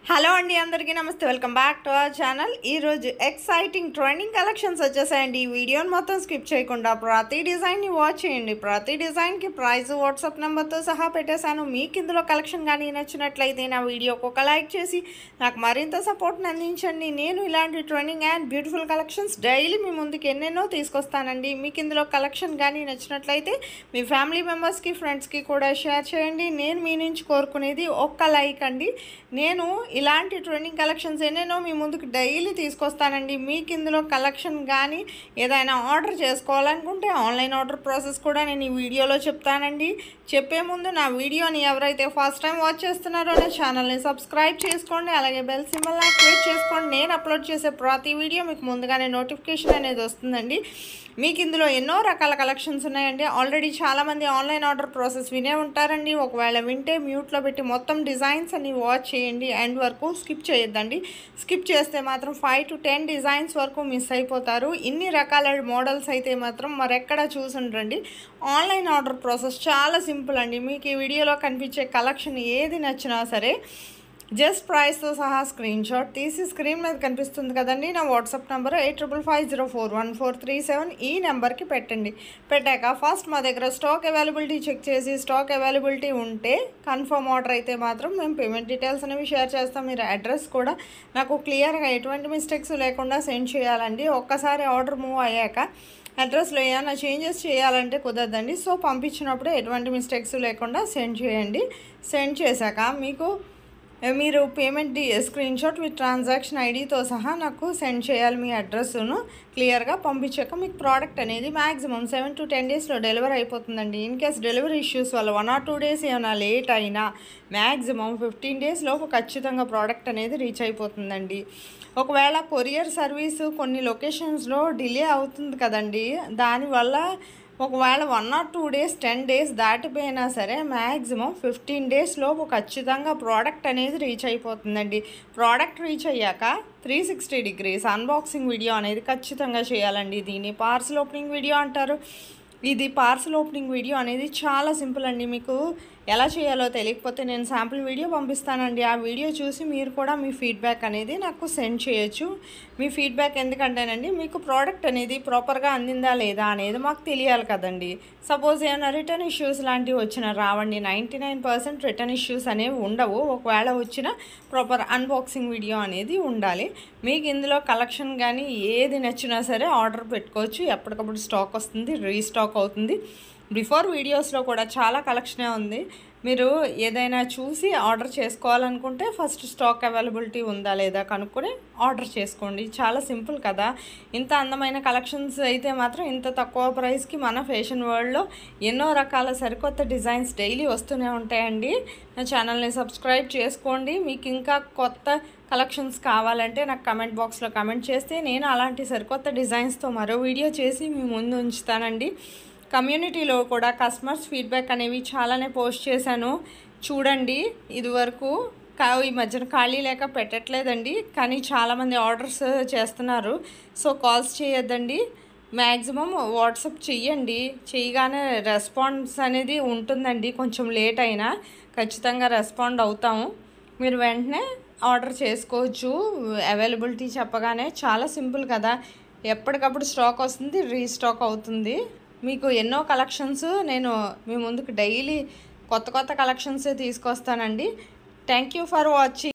Hello అండి, అందరికీ నమస్తే. Welcome back to our channel. ఈరోజు ఎక్సైటింగ్ ట్రెండింగ్ కలెక్షన్స్ వచ్చేసాయండి. ఈ వీడియోని మొత్తం స్కిప్ చేయకుండా ప్రతి డిజైన్ని వాచ్ చేయండి. ప్రతి డిజైన్కి ప్రైస్, వాట్సాప్ నెంబర్తో సహా పెట్టేశాను. మీకు ఇందులో కలెక్షన్ కానీ నచ్చినట్లయితే నా వీడియోకి ఒక లైక్ చేసి నాకు మరింత సపోర్ట్ని అందించండి. నేను ఇలాంటి trending and beautiful collections daily మీ ముందుకు ఎన్నెన్నో తీసుకొస్తానండి. మీకు ఇందులో కలెక్షన్ కానీ నచ్చినట్లయితే మీ ఫ్యామిలీ మెంబర్స్కి, ఫ్రెండ్స్కి కూడా షేర్ చేయండి. నేను మీ నుంచి కోరుకునేది ఒక్క లైక్ అండి. నేను ఇలాంటి ట్రెండింగ్ కలెక్షన్స్ ఎన్నెన్నో మీ ముందుకు డైలీ తీసుకొస్తానండి. మీకు ఇందులో కలెక్షన్ కానీ ఏదైనా ఆర్డర్ చేసుకోవాలనుకుంటే ఆన్లైన్ ఆర్డర్ ప్రాసెస్ కూడా నేను ఈ వీడియోలో చెప్తానండి. చెప్పే ముందు నా వీడియోని ఎవరైతే ఫస్ట్ టైం వాచ్ చేస్తున్నారో నా ఛానల్ని సబ్స్క్రైబ్ చేసుకోండి. అలాగే బెల్ సింబల్ యాక్టివేట్ చేసుకోండి. నేను అప్లోడ్ చేసే ప్రతి వీడియో మీకు ముందుగానే నోటిఫికేషన్ అనేది వస్తుందండి. మీకు ఇందులో ఎన్నో రకాల కలెక్షన్స్ ఉన్నాయండి. ఆల్రెడీ చాలామంది ఆన్లైన్ ఆర్డర్ ప్రాసెస్ వినే ఉంటారండి. ఒకవేళ వింటే మ్యూట్లో పెట్టి మొత్తం డిజైన్స్ అన్ని వాచ్ చేయండి. ఎండ్ వరకు స్కిప్ చేయొద్దండి. స్కిప్ చేస్తే మాత్రం 5 to 10 డిజైన్స్ వరకు మిస్ అయిపోతారు. ఇన్ని రకాల మోడల్స్ అయితే మాత్రం మరెక్కడ చూసుండ్రండి. ఆన్లైన్ ఆర్డర్ ప్రాసెస్ చాలా సింపుల్ అండి. మీకు ఈ వీడియోలో కనిపించే కలెక్షన్ ఏది నచ్చినా సరే జస్ట్ ప్రైస్తో సహా స్క్రీన్ షాట్ తీసి స్క్రీన్ మీద కనిపిస్తుంది కదండి నా వాట్సాప్ నెంబర్ 8550414437 ఈ నెంబర్కి పెట్టండి. పెట్టాక ఫస్ట్ మా దగ్గర స్టాక్ అవైలబిలిటీ చెక్ చేసి స్టాక్ అవైలబిలిటీ ఉంటే కన్ఫర్మ్ ఆర్డర్ అయితే మాత్రం మేము పేమెంట్ డీటెయిల్స్ అనేవి షేర్ చేస్తాం. మీరు అడ్రస్ కూడా నాకు క్లియర్గా ఎటువంటి మిస్టేక్స్ లేకుండా సెండ్ చేయాలండి. ఒక్కసారి ఆర్డర్ మూవ్ అయ్యాక అడ్రస్లో ఏమైనా చేంజెస్ చేయాలంటే కుదరదండి. సో పంపించినప్పుడు ఎటువంటి మిస్టేక్స్ లేకుండా సెండ్ చేయండి. సెండ్ చేశాక మీరు payment screen shot with transaction ఐడితో సహా నాకు సెండ్ చేయాలి. మీ అడ్రస్ను క్లియర్గా పంపించాక మీకు ప్రోడక్ట్ అనేది మ్యాక్సిమం 7 to 10 డేస్లో డెలివరీ అయిపోతుందండి. ఇన్ కేస్ డెలివరీ ఇష్యూస్ వల్ల 1 or 2 డేస్ ఏమైనా లేట్ అయినా మ్యాక్సిమం 15 డేస్ లోపు ఖచ్చితంగా ప్రోడక్ట్ అనేది రీచ్ అయిపోతుందండి. ఒకవేళ కొరియర్ సర్వీసు కొన్ని లొకేషన్స్లో డిలే అవుతుంది కదండి. దానివల్ల ఒకవేళ 1 or 2 డేస్ 10 డేస్ దాటిపోయినా సరే మ్యాక్సిమం 15 డేస్ లోపు ఖచ్చితంగా ప్రోడక్ట్ అనేది రీచ్ అయిపోతుందండి. ప్రోడక్ట్ రీచ్ అయ్యాక 360 degrees అన్బాక్సింగ్ వీడియో అనేది ఖచ్చితంగా చేయాలండి. దీన్ని పార్సల్ ఓపెనింగ్ వీడియో అంటారు. ఇది పార్సల్ ఓపెనింగ్ వీడియో అనేది చాలా సింపుల్ అండి. మీకు ఎలా చేయాలో తెలియకపోతే నేను శాంపుల్ వీడియో పంపిస్తానండి. ఆ వీడియో చూసి మీరు కూడా మీ ఫీడ్బ్యాక్ అనేది నాకు సెండ్ చేయొచ్చు. మీ ఫీడ్బ్యాక్ ఎందుకంటేనండి మీకు ప్రోడక్ట్ అనేది ప్రాపర్గా అందిందా లేదా అనేది మాకు తెలియాలి కదండి. సపోజ్ ఏమైనా రిటర్న్ ఇష్యూస్ లాంటివి వచ్చినా రావండి. 99% రిటర్న్ ఇష్యూస్ అనేవి ఉండవు. ఒకవేళ వచ్చిన ప్రాపర్ అన్బాక్సింగ్ వీడియో అనేది ఉండాలి. మీకు ఇందులో కలెక్షన్ కానీ ఏది నచ్చినా సరే ఆర్డర్ పెట్టుకోవచ్చు. ఎప్పటికప్పుడు స్టాక్ వస్తుంది, రీస్టాక్ అవుతుంది. బిఫోర్ వీడియోస్లో కూడా చాలా కలెక్షనే ఉంది. మీరు ఏదైనా చూసి ఆర్డర్ చేసుకోవాలనుకుంటే ఫస్ట్ స్టాక్ అవైలబిలిటీ ఉందా లేదా కనుక్కొని ఆర్డర్ చేసుకోండి. చాలా సింపుల్ కదా. ఇంత అందమైన కలెక్షన్స్ అయితే మాత్రం ఇంత తక్కువ ప్రైస్కి మన ఫ్యాషన్ వరల్డ్లో ఎన్నో రకాల సరికొత్త డిజైన్స్ డైలీ వస్తూనే ఉంటాయండి. నా ఛానల్ని సబ్స్క్రైబ్ చేసుకోండి. మీకు ఇంకా కొత్త కలెక్షన్స్ కావాలంటే నాకు కమెంట్ బాక్స్లో కమెంట్ చేస్తే నేను అలాంటి సరికొత్త డిజైన్స్తో మరో వీడియో చేసి మీ ముందు ఉంచుతానండి. కమ్యూనిటీలో కూడా కస్టమర్స్ ఫీడ్బ్యాక్ అనేవి చాలానే పోస్ట్ చేశాను చూడండి. ఇదివరకు ఈ మధ్యన ఖాళీ లేక పెట్టట్లేదండి, కానీ చాలామంది ఆర్డర్స్ చేస్తున్నారు. సో కాల్స్ చేయొద్దండి, మ్యాక్సిమం వాట్సాప్ చెయ్యండి. చేయగానే రెస్పాన్స్ అనేది ఉంటుందండి. కొంచెం లేట్ అయినా ఖచ్చితంగా రెస్పాండ్ అవుతాము. మీరు వెంటనే ఆర్డర్ చేసుకోవచ్చు. అవైలబిలిటీ చెప్పగానే చాలా సింపుల్ కదా. ఎప్పటికప్పుడు స్టాక్ వస్తుంది, రీస్టాక్ అవుతుంది. మీకు ఎన్నో కలెక్షన్స్ నేను మీ ముందుకు డైలీ కొత్త కలెక్షన్సే తీసుకొస్తానండి. Thank you for watching.